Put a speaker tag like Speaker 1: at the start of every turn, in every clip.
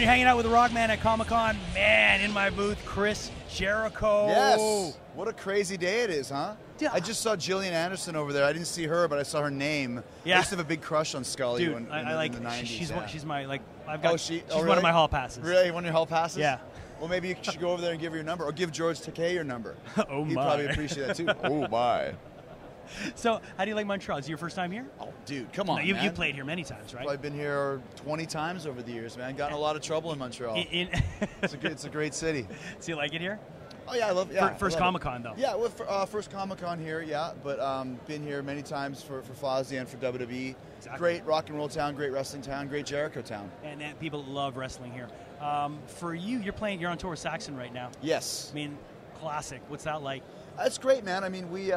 Speaker 1: You're hanging out with the Rockman at Comic-Con. Man, in my booth, Chris Jericho.
Speaker 2: Yes. What a crazy day it is, huh?
Speaker 1: Yeah.
Speaker 2: I just saw Gillian Anderson over there. I didn't see her, but I saw her name.
Speaker 1: Yeah.
Speaker 2: I used to have a big crush on Scully.
Speaker 1: Dude,
Speaker 2: in
Speaker 1: I like.
Speaker 2: the 90s.
Speaker 1: She's my like. I've got. She's
Speaker 2: really?
Speaker 1: one of my hall passes.
Speaker 2: Really, one of your hall passes?
Speaker 1: Yeah.
Speaker 2: Well, maybe you should go over there and give her your number, or give George Takei your number.
Speaker 1: Oh
Speaker 2: He'd
Speaker 1: my.
Speaker 2: probably appreciate that too. Oh my.
Speaker 1: So, how do you like Montreal? Is it your first time here?
Speaker 2: Oh, dude, come on,
Speaker 1: You
Speaker 2: man.
Speaker 1: played here many times, right?
Speaker 2: I've been here 20 times over the years, man. Gotten in a lot of trouble in Montreal. It's a great city.
Speaker 1: So you like it here?
Speaker 2: Oh yeah, I love. Yeah,
Speaker 1: First Comic-Con though.
Speaker 2: Yeah, well, first Comic-Con here, yeah. But been here many times for Fozzy and for WWE.
Speaker 1: Exactly.
Speaker 2: Great rock and roll town, great wrestling town, great Jericho town.
Speaker 1: And people love wrestling here. For you, you're on tour with Saxon right now.
Speaker 2: Yes.
Speaker 1: I mean, classic. What's that like?
Speaker 2: It's great, man. I mean, we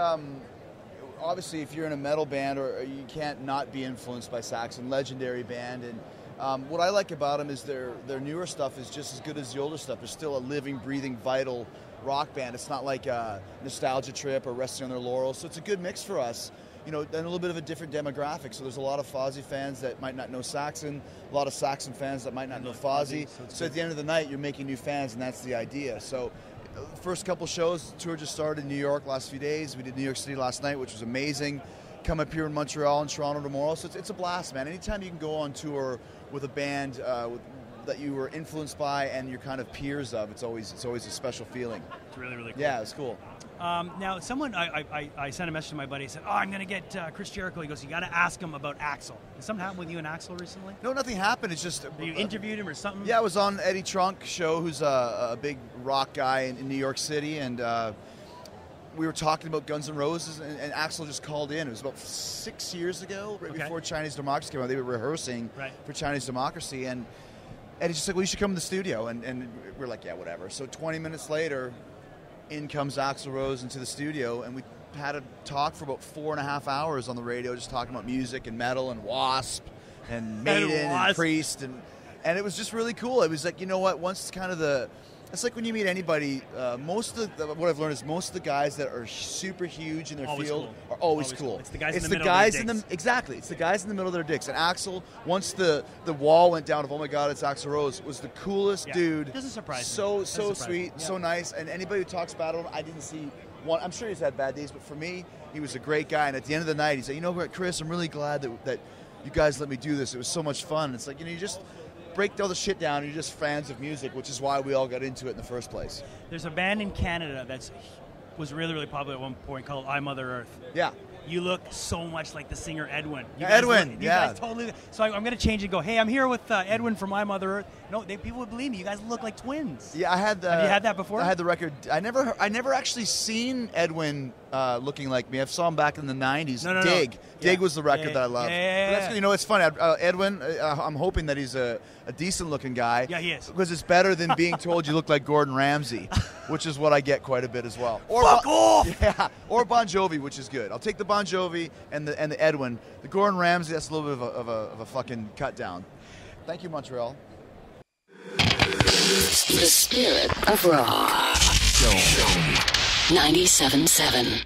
Speaker 2: obviously, if you're in a metal band, or you can't not be influenced by Saxon, legendary band. And what I like about them is their newer stuff is just as good as the older stuff. They're still a living, breathing, vital rock band. It's not like a nostalgia trip or resting on their laurels. So it's a good mix for us. You know, and a little bit of a different demographic. So there's a lot of Fozzy fans that might not know Saxon, a lot of Saxon fans that might not know Fozzy. So at the end of the night, you're making new fans, and that's the idea. So first couple shows, the tour just started in New York last few days. We did New York City last night, which was amazing. Come up here in Montreal and Toronto tomorrow. So it's a blast, man. Anytime you can go on tour with a band that you were influenced by and you're kind of peers of, it's always a special feeling.
Speaker 1: It's really, really cool.
Speaker 2: Yeah, it's cool.
Speaker 1: Now, I sent a message to my buddy. He said, I'm going to get Chris Jericho. He goes, you got to ask him about Axl. Did something happen with you and Axl recently?
Speaker 2: No, nothing happened. It's just...
Speaker 1: You interviewed him or something?
Speaker 2: Yeah, I was on Eddie Trunk's show, who's a big rock guy in New York City, and we were talking about Guns N' Roses, and Axl just called in. It was about 6 years ago, right before Chinese Democracy came out. They were rehearsing for Chinese Democracy, and Eddie's just like, well, you should come to the studio. And we're like, yeah, whatever. So 20 minutes later, in comes Axl Rose into the studio, and we had a talk for about 4.5 hours on the radio, just talking about music and metal and Wasp and Maiden and Priest, and it was just really cool. It was like, you know what, once kind of it's like when you meet anybody, what I've learned is most of the guys that are super huge in their field are always cool.
Speaker 1: It's the guys in the middle of their dicks.
Speaker 2: Exactly. It's the guys in the middle of their dicks. And Axl, once the wall went down of, oh my God, it's Axl Rose, was the coolest dude.
Speaker 1: It doesn't surprise
Speaker 2: me. So sweet,
Speaker 1: Yeah.
Speaker 2: so nice. And anybody who talks about him, I didn't see one. I'm sure he's had bad days, but for me, he was a great guy. And at the end of the night, he said, you know what, Chris, I'm really glad that you guys let me do this. It was so much fun. And it's like, you know, you just break all the shit down. You're just fans of music, which is why we all got into it in the first place.
Speaker 1: There's a band in Canada was really, really popular at one point called I Mother Earth.
Speaker 2: Yeah.
Speaker 1: You look so much like the singer Edwin. You guys totally. So I'm going to change and go, hey, I'm here with Edwin from I Mother Earth. No, people would believe me. You guys look like twins.
Speaker 2: Yeah, I had the.
Speaker 1: Have you had that before?
Speaker 2: I had the record. I never actually seen Edwin looking like me. I saw him back in the '90s.
Speaker 1: No.
Speaker 2: Dig was the record that I loved.
Speaker 1: Yeah.
Speaker 2: But that's, you know, it's funny. Edwin, I'm hoping that he's a decent-looking guy.
Speaker 1: Yeah, he is.
Speaker 2: Because it's better than being told you look like Gordon Ramsay, which is what I get quite a bit as well.
Speaker 1: Or fuck off!
Speaker 2: Yeah, or Bon Jovi, which is good. I'll take the Bon Jovi and the Edwin. The Gordon Ramsay, that's a little bit of a fucking cut down. Thank you, Montreal.
Speaker 3: The spirit of rock. CHOM 97.7.